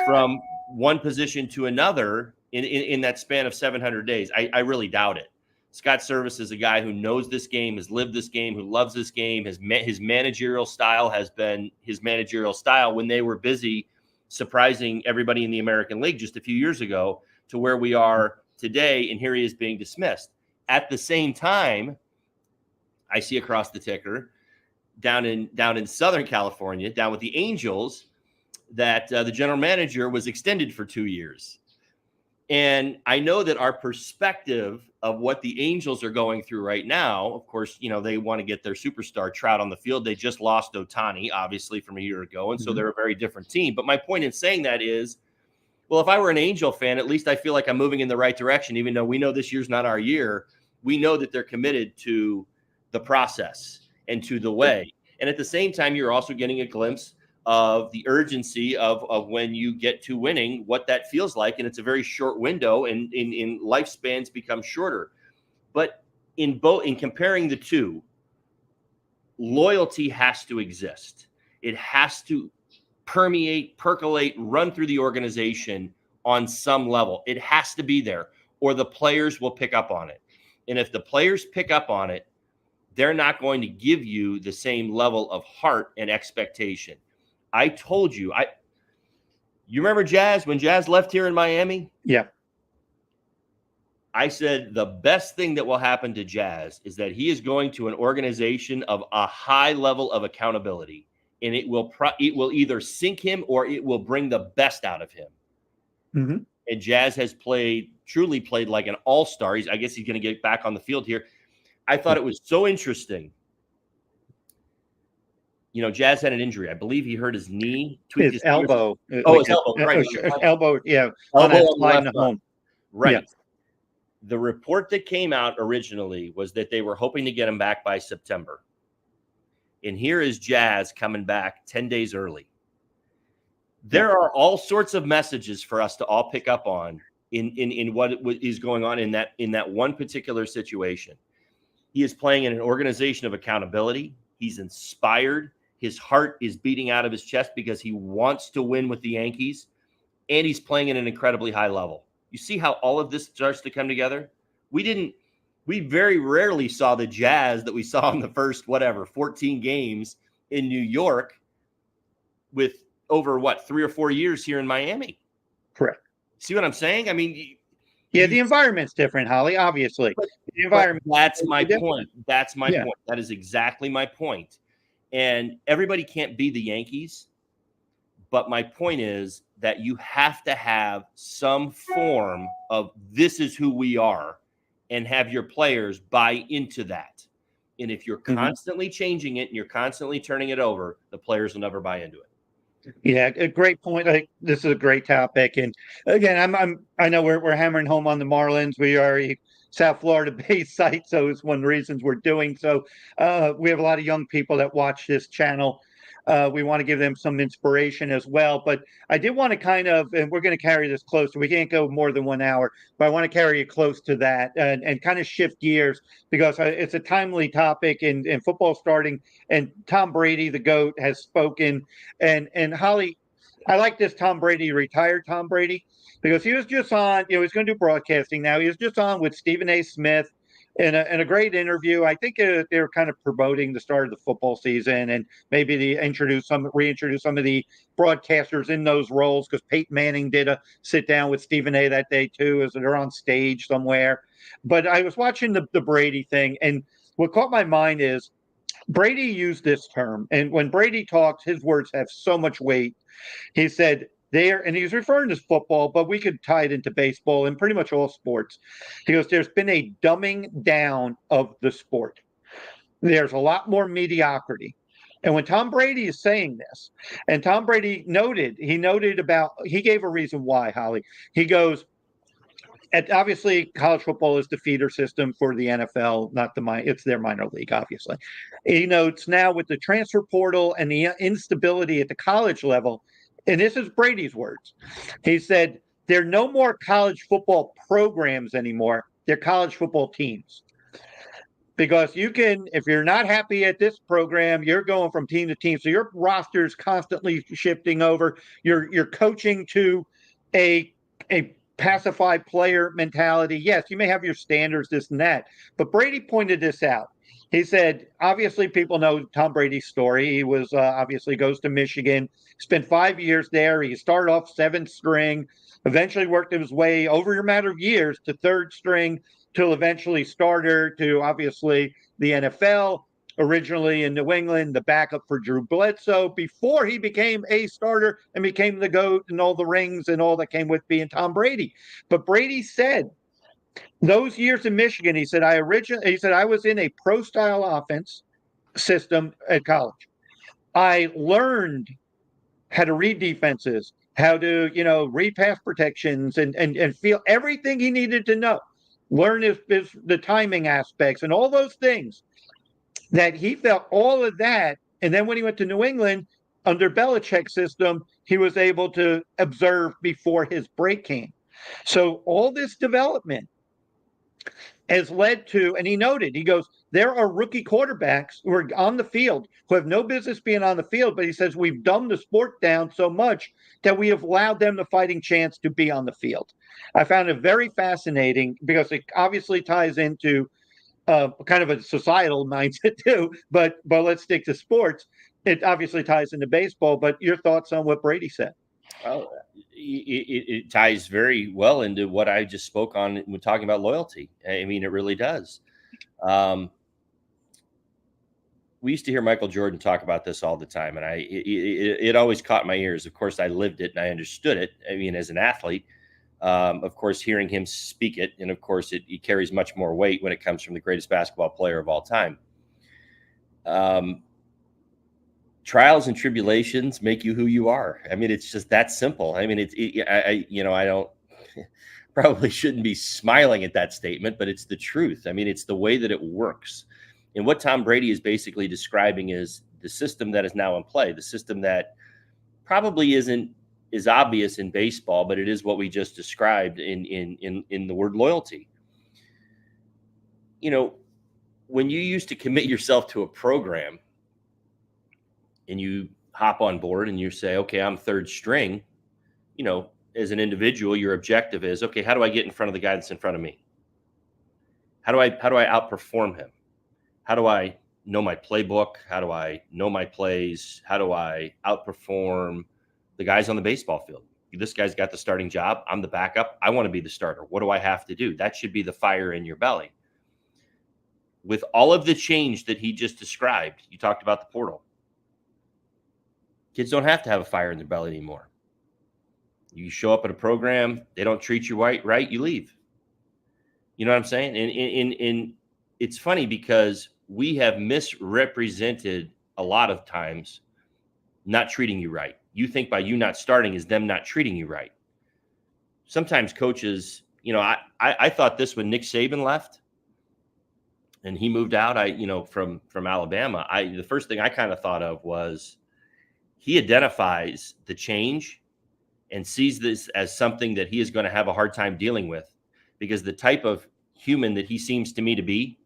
from one position to another in that span of 700 days? I really doubt it. Scott Service is a guy who knows this game, has lived this game, who loves this game. His managerial style has been his managerial style when they were busy surprising everybody in the American League just a few years ago to where we are today, and here he is being dismissed. At the same time, I see across the ticker, down in Southern California, down with the Angels, that the general manager was extended for 2 years. And I know that our perspective of what the Angels are going through right now, of course, they want to get their superstar Trout on the field. They just lost Ohtani, obviously, from a year ago. And so they're a very different team. But my point in saying that is, well, if I were an Angel fan, at least I feel like I'm moving in the right direction, even though we know this year's not our year. We know that they're committed to the process and to the way. And at the same time, you're also getting a glimpse of the urgency of when you get to winning, what that feels like. And it's a very short window, and in lifespans become shorter. But in comparing the two, loyalty has to exist. It has to permeate, percolate, run through the organization on some level. It has to be there, or the players will pick up on it. And if the players pick up on it, they're not going to give you the same level of heart and expectation. I told you, You remember Jazz when Jazz left here in Miami? Yeah. I said the best thing that will happen to Jazz is that he is going to an organization of a high level of accountability, and it will either sink him or it will bring the best out of him. Mm-hmm. And Jazz has truly played like an all-star. I guess he's going to get back on the field here. I thought it was so interesting. You know, Jazz had an injury. I believe he hurt his knee. His elbow. His elbow. Right. Elbow, yeah. Elbow on the left home. Right. Yeah. The report that came out originally was that they were hoping to get him back by September. And here is Jazz coming back 10 days early. There are all sorts of messages for us to all pick up on in what is going on in that one particular situation. He is playing in an organization of accountability. He's inspired. His heart is beating out of his chest because he wants to win with the Yankees, and he's playing at an incredibly high level. You see how all of this starts to come together? We very rarely saw the Jazz that we saw in the first, 14 games in New York with over 3 or 4 years here in Miami. Correct. See what I'm saying? I mean, the environment's different, Holly, obviously. The environment. That's my point. That's my point. That is exactly my point. And everybody can't be the Yankees. But my point is that you have to have some form of this is who we are and have your players buy into that. And if you're constantly changing it and you're constantly turning it over, the players will never buy into it. Yeah, a great point. This is a great topic. And again, I know we're hammering home on the Marlins. We are a South Florida-based site, so it's one of the reasons we're doing so. We have a lot of young people that watch this channel. We want to give them some inspiration as well. But I did want to and we're going to carry this close. We can't go more than 1 hour, but I want to carry it close to that and kind of shift gears because it's a timely topic in football starting. And Tom Brady, the GOAT, has spoken. And Holly, I like this retired Tom Brady, because he was just on, he's going to do broadcasting now. He was just on with Stephen A. Smith in a great interview. I think they were kind of promoting the start of the football season and maybe reintroduce some of the broadcasters in those roles, because Peyton Manning did a sit down with Stephen A. that day too, as they're on stage somewhere. But I was watching the Brady thing, and what caught my mind is Brady used this term, and when Brady talks, his words have so much weight. He said, and he's referring to football, but we could tie it into baseball and pretty much all sports. He goes, there's been a dumbing down of the sport. There's a lot more mediocrity. And when Tom Brady is saying this, and Tom Brady he gave a reason why, Holly. He goes, obviously college football is the feeder system for the NFL, it's their minor league, obviously. He notes now with the transfer portal and the instability at the college level, and this is Brady's words. He said, there are no more college football programs anymore. They're college football teams. Because if you're not happy at this program, you're going from team to team. So your roster is constantly shifting over. You're coaching to a pacified player mentality. Yes, you may have your standards, this and that. But Brady pointed this out. He said, obviously, people know Tom Brady's story. He was obviously goes to Michigan, spent 5 years there. He started off 7th string, eventually worked his way over a matter of years to 3rd string, till eventually starter, to obviously the NFL. Originally in New England, the backup for Drew Bledsoe, before he became a starter and became the GOAT and all the rings and all that came with being Tom Brady. But Brady said, those years in Michigan, he said, I was in a pro-style offense system at college. I learned how to read defenses, how to, read pass protections and feel everything he needed to know. Learn the timing aspects and all those things that he felt all of that. And then when he went to New England under Belichick's system, he was able to observe before his break came. So all this development has led to, and he noted, he goes, there are rookie quarterbacks who are on the field who have no business being on the field, but he says we've dumbed the sport down so much that we have allowed them the fighting chance to be on the field. I found it very fascinating because it obviously ties into kind of a societal mindset too, but let's stick to sports. It obviously ties into baseball, but your thoughts on what Brady said? Oh, it ties very well into what I just spoke on when talking about loyalty. I mean, it really does. We used to hear Michael Jordan talk about this all the time, and it always caught my ears. Of course, I lived it and I understood it. I mean, as an athlete, of course, hearing him speak it, and of course, it carries much more weight when it comes from the greatest basketball player of all time. Trials and tribulations make you who you are. I mean, it's just that simple. I mean, I don't probably shouldn't be smiling at that statement, but it's the truth. I mean, it's the way that it works. And what Tom Brady is basically describing is the system that is now in play, the system that probably isn't as obvious in baseball, but it is what we just described in the word loyalty. You know, when you used to commit yourself to a program and you hop on board and you say, okay, I'm third string, you know, as an individual, your objective is, okay, how do I get in front of the guy that's in front of me? How do I outperform him? How do I know my playbook? How do I know my plays? How do I outperform the guys on the baseball field? This guy's got the starting job. I'm the backup. I want to be the starter. What do I have to do? That should be the fire in your belly. With all of the change that he just described, you talked about the portal. Kids don't have to have a fire in their belly anymore. You show up at a program, they don't treat you right, you leave. You know what I'm saying? And it's funny because we have misrepresented a lot of times not treating you right. You think by you not starting is them not treating you right. Sometimes coaches, you know, I thought this when Nick Saban left and he moved out, from Alabama, the first thing I kind of thought of was he identifies the change and sees this as something that he is going to have a hard time dealing with, because the type of human that he seems to me to be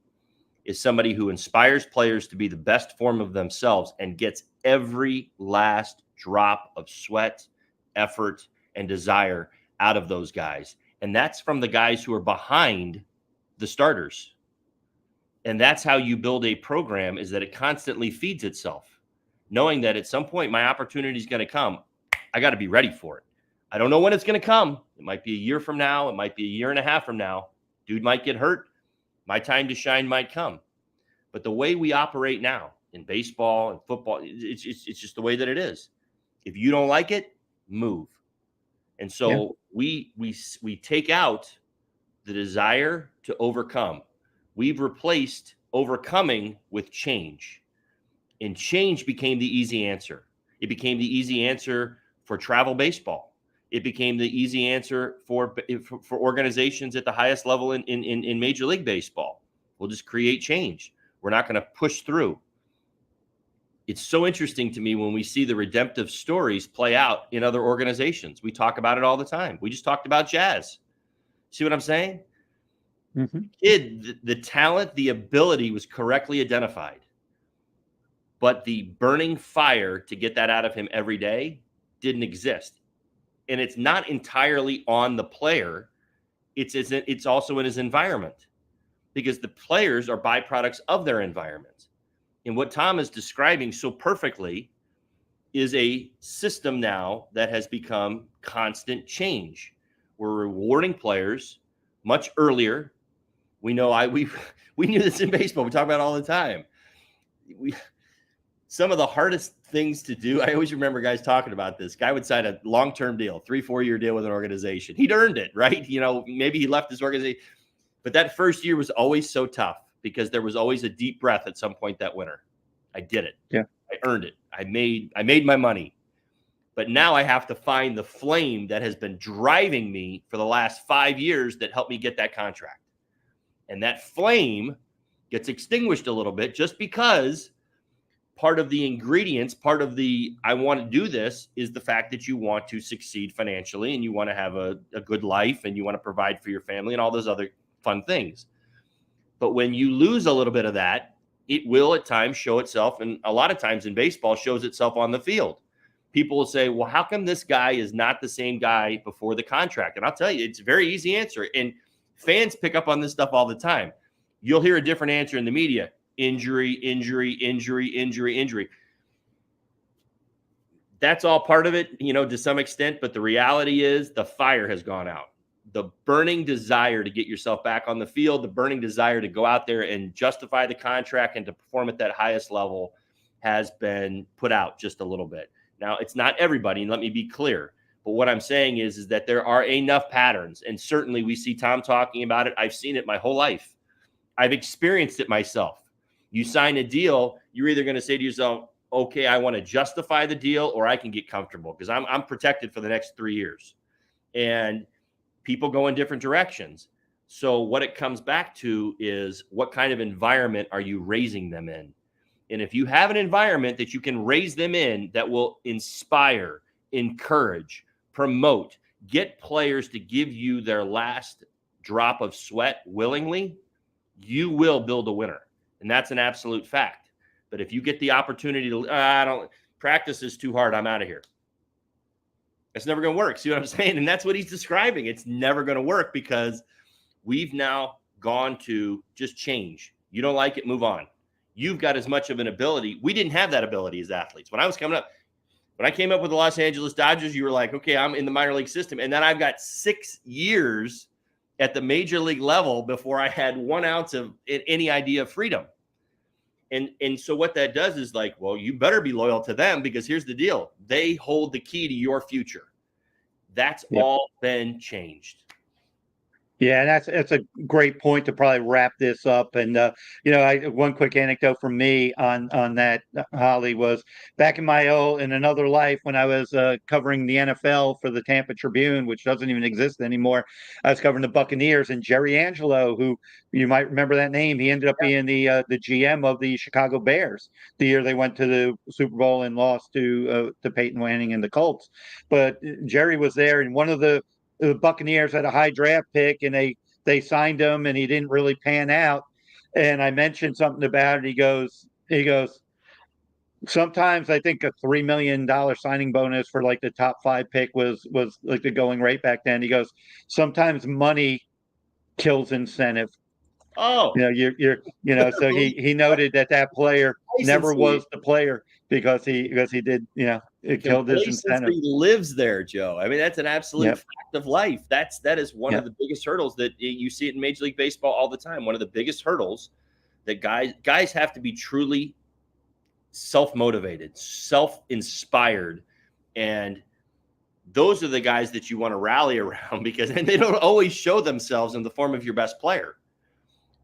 is somebody who inspires players to be the best form of themselves and gets every last drop of sweat, effort, and desire out of those guys. And that's from the guys who are behind the starters. And that's how you build a program, is that it constantly feeds itself, knowing that at some point my opportunity is going to come. I got to be ready for it. I don't know when it's going to come. It might be a year from now. It might be a year and a half from now. Dude might get hurt. My time to shine might come. But the way we operate now in baseball and football, it's just the way that it is. If you don't like it, move. And so we take out the desire to overcome. We've replaced overcoming with change. And change became the easy answer. It became the easy answer for travel baseball. It became the easy answer for organizations at the highest level in Major League Baseball. We'll just create change. We're not going to push through. It's so interesting to me when we see the redemptive stories play out in other organizations. We talk about it all the time. We just talked about Jazz. See what I'm saying? Mm-hmm. The talent, the ability was correctly identified. But the burning fire to get that out of him every day didn't exist. And it's not entirely on the player. It's also in his environment, because the players are byproducts of their environment. And what Tom is describing so perfectly is a system now that has become constant change. We're rewarding players much earlier. We know we knew this in baseball. We talk about it all the time. Some of the hardest things to do, I always remember guys talking about this. Guy would sign a long-term deal, 3-4 year deal with an organization. He'd earned it, right? You know, maybe he left his organization. But that first year was always so tough because there was always a deep breath at some point that winter. I did it. Yeah. I earned it. I made my money. But now I have to find the flame that has been driving me for the last 5 years that helped me get that contract. And that flame gets extinguished a little bit just because part of the ingredients, part of the I want to do this is the fact that you want to succeed financially and you want to have a good life and you want to provide for your family and all those other fun things. But when you lose a little bit of that, it will at times show itself, and a lot of times in baseball shows itself on the field. People will say, well, how come this guy is not the same guy before the contract? And I'll tell you, it's a very easy answer. And fans pick up on this stuff all the time. You'll hear a different answer in the media. Injury. that's all part of it, to some extent. But the reality is the fire has gone out. The burning desire to get yourself back on the field, the burning desire to go out there and justify the contract and to perform at that highest level has been put out just a little bit. Now, it's not everybody, and let me be clear. But what I'm saying is that there are enough patterns. And certainly we see Tom talking about it. I've seen it my whole life. I've experienced it myself. You sign a deal, you're either going to say to yourself, okay, I want to justify the deal, or I can get comfortable because I'm protected for the next 3 years. And people go in different directions. So what it comes back to is what kind of environment are you raising them in? And if you have an environment that you can raise them in that will inspire, encourage, promote, get players to give you their last drop of sweat willingly, you will build a winner. And that's an absolute fact. But if you get the opportunity to, practice is too hard, I'm out of here. It's never going to work. See what I'm saying? And that's what he's describing. It's never going to work because we've now gone to just change. You don't like it, move on. You've got as much of an ability. We didn't have that ability as athletes. When I was coming up, when I came up with the Los Angeles Dodgers, you were like, okay, I'm in the minor league system. And then I've got 6 years at the major league level before I had 1 ounce of any idea of freedom. And so what that does is like, well, you better be loyal to them because here's the deal. They hold the key to your future. That's all been changed. Yeah, and that's a great point to probably wrap this up. And one quick anecdote from me on that, Holly, was back in another life when I was covering the NFL for the Tampa Tribune, which doesn't even exist anymore. I was covering the Buccaneers, and Jerry Angelo, who you might remember that name, he ended up being the GM of the Chicago Bears the year they went to the Super Bowl and lost to Peyton Manning and the Colts. But Jerry was there, and one of the Buccaneers had a high draft pick, and they signed him, and he didn't really pan out. And I mentioned something about it. He goes, sometimes I think a $3 million signing bonus for like the top 5 pick was like the going rate back then. He goes, sometimes money kills incentive. Oh, so he noted that player never was the player because he did, it killed his incentive. He lives there, Joe. I mean, that's an absolute fact of life. That is one of the biggest hurdles that you see it in Major League Baseball all the time. One of the biggest hurdles that guys have to be truly self-motivated, self-inspired, and those are the guys that you want to rally around because they don't always show themselves in the form of your best player.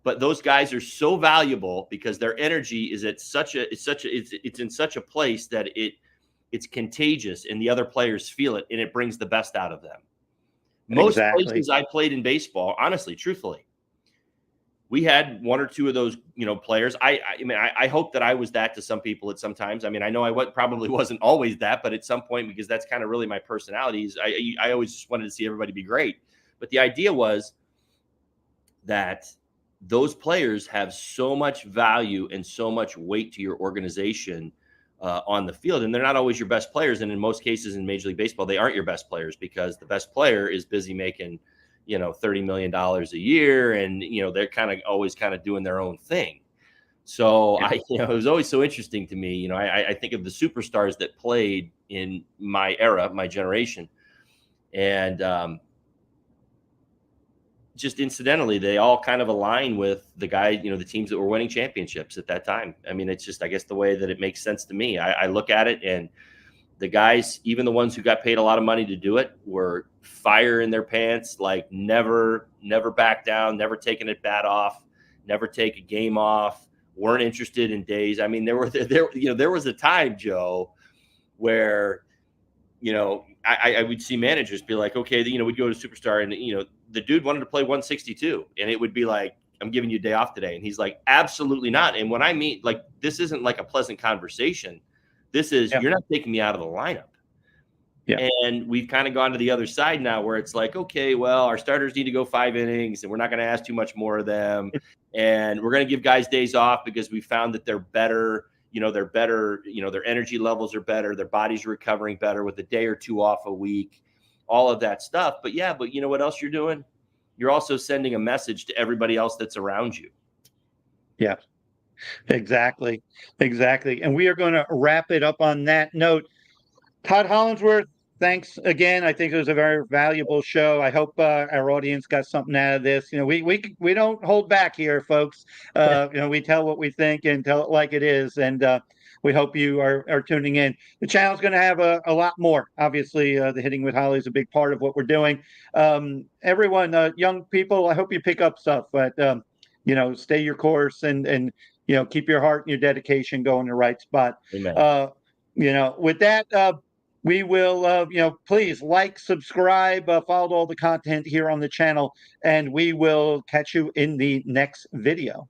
But those guys are so valuable because their energy is at it's in such a place that it's contagious and the other players feel it and it brings the best out of them. Most places I played in baseball, honestly, truthfully, we had 1 or 2 of those, players. I hope that I was that to some people at some times. I mean, I know I probably wasn't always that, but at some point, because that's kind of really my personality, is I always just wanted to see everybody be great. But the idea was that those players have so much value and so much weight to your organization on the field. And they're not always your best players. And in most cases in Major League Baseball, they aren't your best players because the best player is busy making, $30 million a year. And, they're always doing their own thing. So it was always so interesting to me. I think of the superstars that played in my era, my generation. And, just incidentally, they all kind of align with the guy, the teams that were winning championships at that time. I mean, it's just, I guess, the way that it makes sense to me. I look at it, and the guys, even the ones who got paid a lot of money to do it, were fire in their pants, like never back down, never taking a bat off, never take a game off, weren't interested in days. I mean, there was a time, Joe, where, I would see managers be like, okay, we'd go to Superstar and, the dude wanted to play 162 and it would be like, I'm giving you a day off today. And he's like, absolutely not. And when I mean, like, this isn't like a pleasant conversation. This is, you're not taking me out of the lineup. Yeah. And we've kind of gone to the other side now where it's like, okay, well, our starters need to go 5 innings and we're not going to ask too much more of them. And we're going to give guys days off because we found that they're better. They're better, their energy levels are better. Their bodies are recovering better with a day or 2 off a week, all of that stuff. But you know what else you're doing? You're also sending a message to everybody else that's around you. Yeah, exactly. And we are going to wrap it up on that note. Todd Hollandsworth, thanks again. I think it was a very valuable show. I hope our audience got something out of this. We don't hold back here, folks. We tell what we think and tell it like it is, and we hope you are tuning in. The channel's going to have a lot more. Obviously, the Hitting with Holly is a big part of what we're doing. Everyone, young people, I hope you pick up stuff, but stay your course and keep your heart and your dedication going the right spot. Amen. With that, we will, please like, subscribe, follow all the content here on the channel, and we will catch you in the next video.